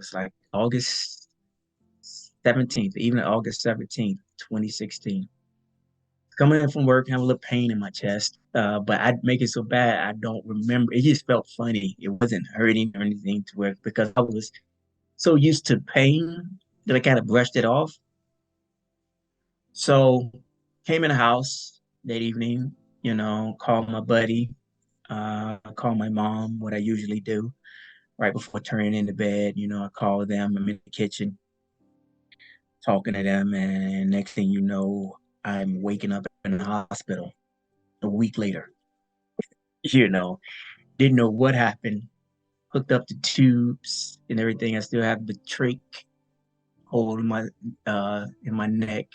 was like August 17th, even August 17th, 2016. Coming in from work, having a little pain in my chest. But I'd make it so bad, I don't remember. It just felt funny. It wasn't hurting or anything to where, because I was so used to pain that I kind of brushed it off. So came in the house that evening, called my buddy, called my mom, what I usually do right before turning into bed. I call them, I'm in the kitchen talking to them, and next thing you know, I'm waking up in the hospital a week later. You know, didn't know what happened, hooked up the tubes and everything. I still have the trach hole in my neck.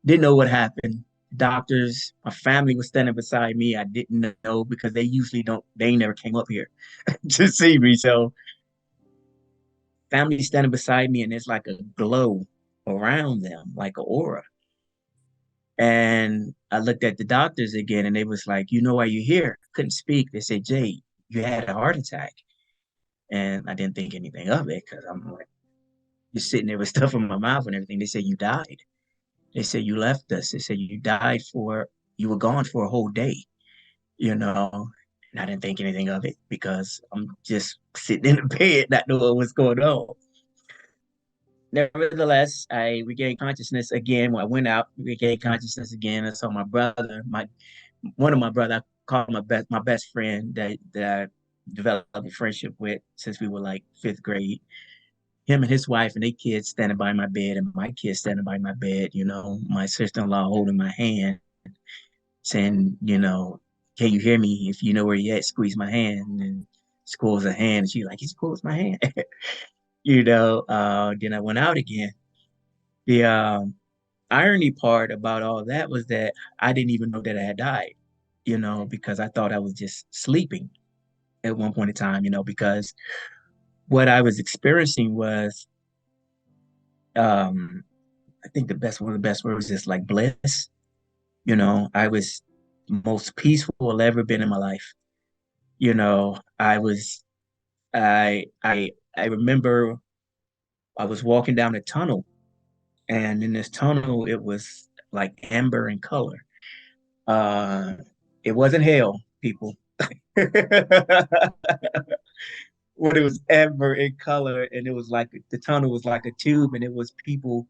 Didn't know what happened. Doctors, my family was standing beside me. I didn't know because they usually don't, they never came up here to see me. So family standing beside me and it's like a glow around them, like an aura. And I looked at the doctors again and they was like, you know why you're here? I couldn't speak. They said, Jay, you had a heart attack. And I didn't think anything of it because I'm like, just sitting there with stuff in my mouth and everything. They said, you died. They said, you left us. They said, you were gone for a whole day, you know. And I didn't think anything of it because I'm just sitting in the bed, not knowing what's going on. Nevertheless, I regained consciousness again. When I went out, regained consciousness again. I saw my brother, one of my brother, I called my best friend that I developed a friendship with since we were like fifth grade. Him and his wife and their kids standing by my bed, and my kids standing by my bed. My sister-in-law holding my hand, saying, can you hear me? If you know where you're at, squeeze my hand, and squeeze her hand. And she like, he squeezed my hand. Then I went out again. The irony part about all that was that I didn't even know that I had died, because I thought I was just sleeping at one point in time, because what I was experiencing was, um, I think one of the best words is like bliss. I was most peaceful I've ever been in my life. I was, I remember I was walking down a tunnel, and in this tunnel, it was like amber in color. Uh, it wasn't hell, people. When it was amber in color, and it was like the tunnel was like a tube, and it was people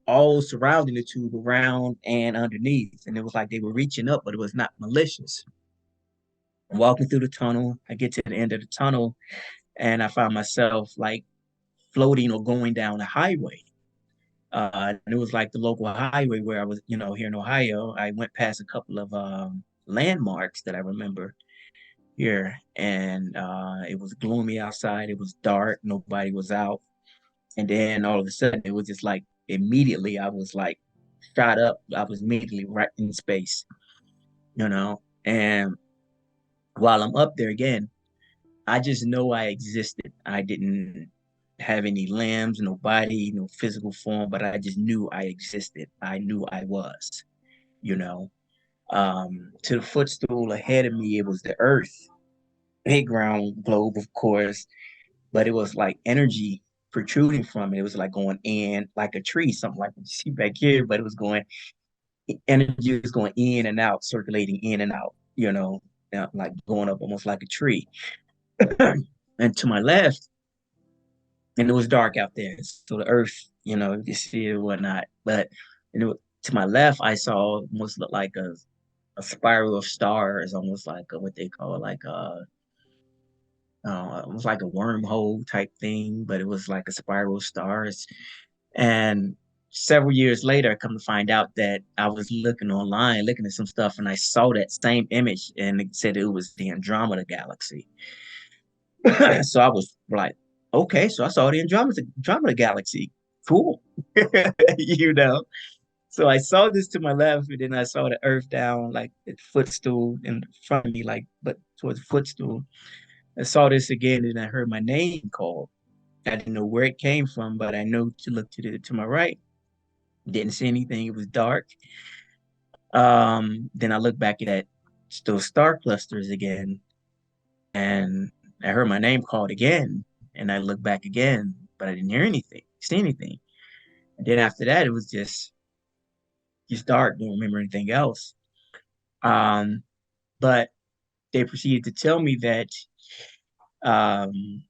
all surrounding the tube, around and underneath, and it was like they were reaching up, but it was not malicious. Walking through the tunnel, I get to the end of the tunnel, and I found myself like floating or going down a highway. And it was like the local highway where I was, here in Ohio. I went past a couple of landmarks that I remember here, and it was gloomy outside. It was dark. Nobody was out. And then all of a sudden, it was just like immediately I was like shot up. I was immediately right in space, And while I'm up there again, I just know I existed. I didn't have any limbs, no body, no physical form, but I just knew I existed. I knew I was, you know. To the footstool ahead of me, it was the earth, big round globe, of course, but it was like energy protruding from it. It was like going in like a tree, something like what you see back here, but it was going, energy was going in and out, circulating in and out, like going up almost like a tree. And to my left, and it was dark out there. So the earth, you can see it and whatnot. But to my left, I saw almost look like a spiral of stars, almost like what they call like it was like a wormhole type thing, but it was like a spiral of stars. And several years later, I come to find out that I was looking online, looking at some stuff, and I saw that same image, and it said it was the Andromeda galaxy. So I was like, okay, so I saw the Andromeda galaxy. Cool. you know. So I saw this to my left, and then I saw the Earth down, like the footstool in front of me, like but towards the footstool. I saw this again, and I heard my name called. I didn't know where it came from, but I know to look to my right. Didn't see anything. It was dark. Then I looked back at those star clusters again, and I heard my name called again. And I looked back again, but I didn't hear anything, see anything. And then after that, it was just dark. Don't remember anything else. Um, but they proceeded to tell me that um,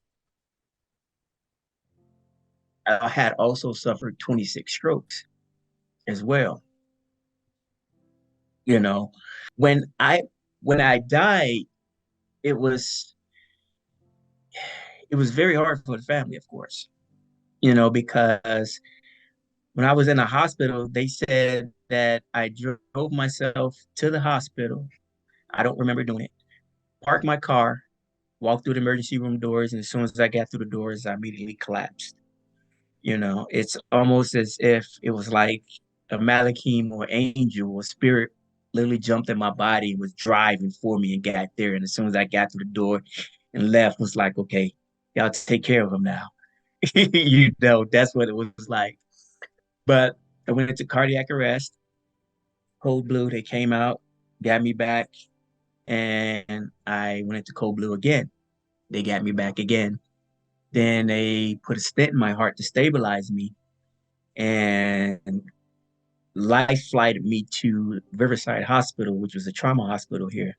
I had also suffered 26 strokes as well. You know, when I when I died, it was it was very hard for the family, of course. Because when I was in the hospital, they said that I drove myself to the hospital. I don't remember doing it. Parked my car, walked through the emergency room doors, and as soon as I got through the doors, I immediately collapsed. It's almost as if it was like a malachim or angel or spirit literally jumped in my body and was driving for me and got there. And as soon as I got through the door and left, was like, okay, y'all take care of him now. That's what it was like. But I went into cardiac arrest, cold blue. They came out, got me back, and I went into cold blue again. They got me back again. Then they put a stent in my heart to stabilize me and life flighted me to Riverside Hospital, which was a trauma hospital here.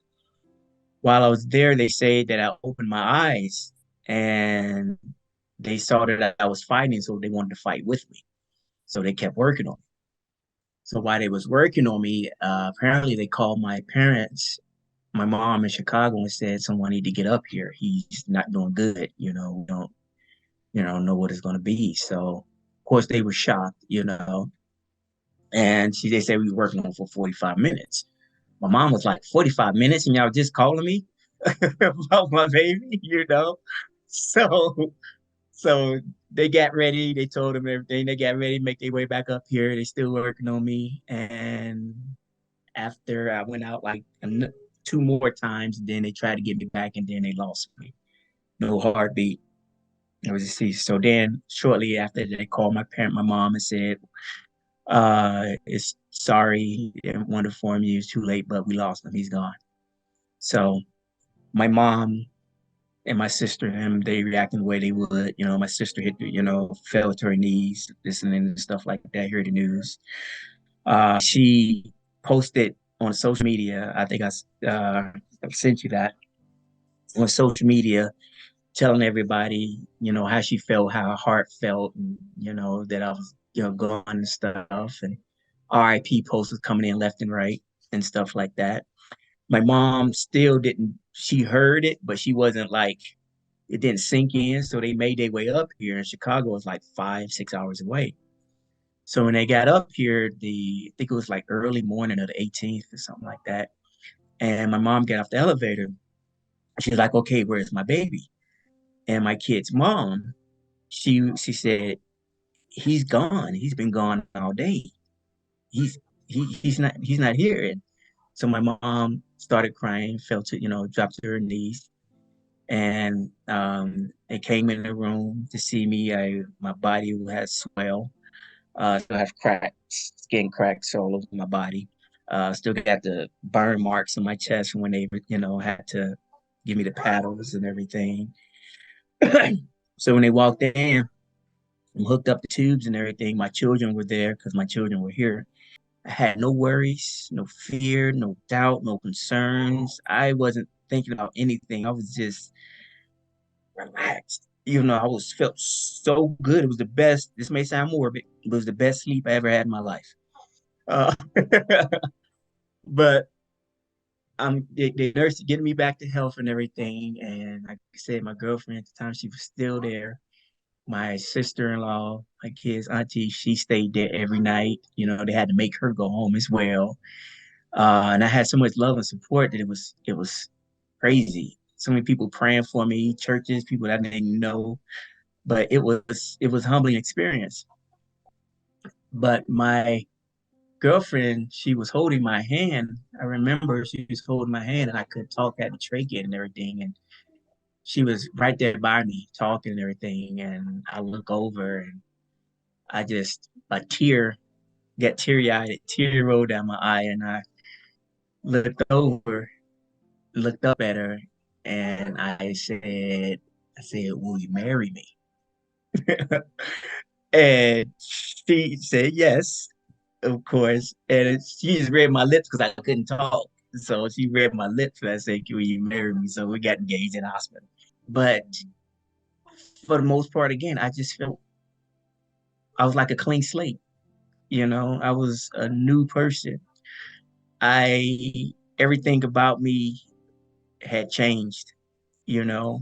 While I was there, they say that I opened my eyes and they saw that I was fighting, so they wanted to fight with me. So they kept working on me. So while they was working on me, apparently they called my parents, my mom in Chicago, and said, "Someone need to get up here. He's not doing good. We don't, know what it's going to be." So, of course, they were shocked. And they said we were working on it for 45 minutes. My mom was like, 45 minutes and y'all just calling me about my baby. So so they got ready. They told them everything. They got ready to make their way back up here. They still working on me. And after I went out like two more times, then they tried to get me back and then they lost me. No heartbeat. It was deceased. So then shortly after they called my mom and said, it's sorry, didn't want to inform you, it's too late, but we lost him. He's gone. So my mom and my sister and him, they reacted the way they would. My sister fell to her knees, listening and stuff like that, heard the news. She posted on social media, I think I sent you that, on social media, telling everybody, how she felt, how her heart felt, and, that I was, gone and stuff. And RIP posts was coming in left and right and stuff like that. My mom still didn't, she heard it, but she wasn't like, it didn't sink in. So they made their way up here. And Chicago was like 5, 6 hours away. So when they got up here, I think it was like early morning of the 18th or something like that. And my mom got off the elevator. She's like, okay, where's my baby? And my kid's mom, she said, he's gone. He's been gone all day. He's he's not here. And so my mom started crying, fell to, dropped to her knees. And they came in the room to see me. My body had swell. Still have cracks, skin cracks all over my body. Still got the burn marks on my chest when they, had to give me the paddles and everything. So when they walked in, and hooked up the tubes and everything. My children were there because my children were here. I had no worries, no fear, no doubt, no concerns. I wasn't thinking about anything. I was just relaxed. I was felt so good. It was the best. This may sound morbid. It was the best sleep I ever had in my life. Uh, but they nursed getting me back to health and everything. And like I said, my girlfriend at the time, she was still there. My sister-in-law, my kid's auntie, she stayed there every night. They had to make her go home as well. And I had so much love and support that it was crazy. So many people praying for me, churches, people that I didn't know, but it was humbling experience. But my girlfriend, she was holding my hand. I remember she was holding my hand, and I could talk, had the trachea and everything, and she was right there by me talking and everything. And I look over and I just a tear, get teary eyed, a tear rolled down my eye, and I looked over, looked up at her, and I said, I said, will you marry me? And she said yes, of course. And she just read my lips because I couldn't talk. So she read my lips and I said, will you marry me? So we got engaged in the hospital. But for the most part, again, I just felt I was like a clean slate. I was a new person. I Everything about me had changed, you know.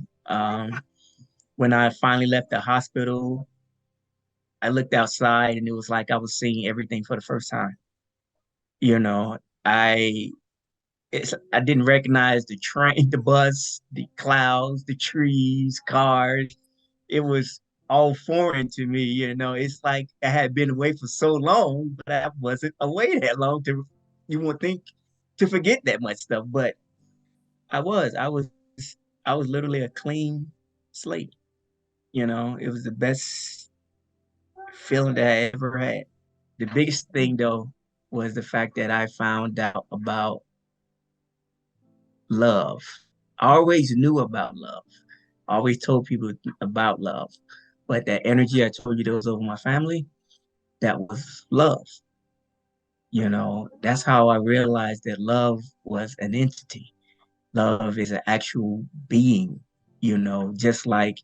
When I finally left the hospital, I looked outside and it was like I was seeing everything for the first time. You know, I I didn't recognize the train, the bus, the clouds, the trees, cars. It was all foreign to me. It's like I had been away for so long, but I wasn't away that long to you would think to forget that much stuff. But I was literally a clean slate. It was the best feeling that I ever had. The biggest thing though was the fact that I found out about love. I always knew about love. I always told people about love. But that energy I told you that was over my family, that was love. That's how I realized that love was an entity. Love is an actual being, just like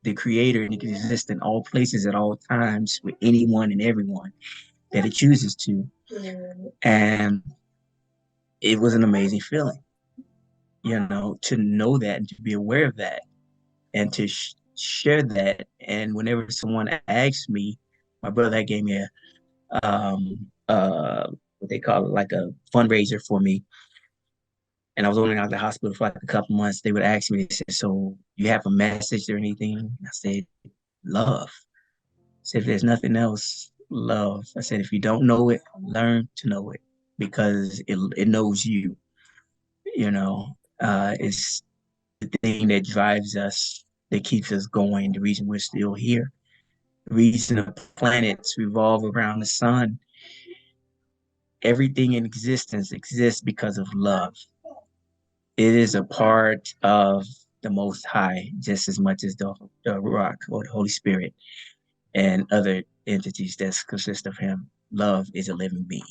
the creator, and it can exist in all places at all times with anyone and everyone that it chooses to. And it was an amazing feeling, to know that and to be aware of that and to share that. And whenever someone asks me, my brother gave me what they call it, like a fundraiser for me. And I was only out of the hospital for like a couple months. They would ask me, they said, so you have a message or anything? And I said, love. I said, if there's nothing else, love. I said, if you don't know it, learn to know it because it knows you, it's the thing that drives us, that keeps us going, the reason we're still here, the reason the planets revolve around the sun. Everything in existence exists because of love. It is a part of the Most High just as much as the Rock or the Holy Spirit and other entities that consist of Him. Love is a living being.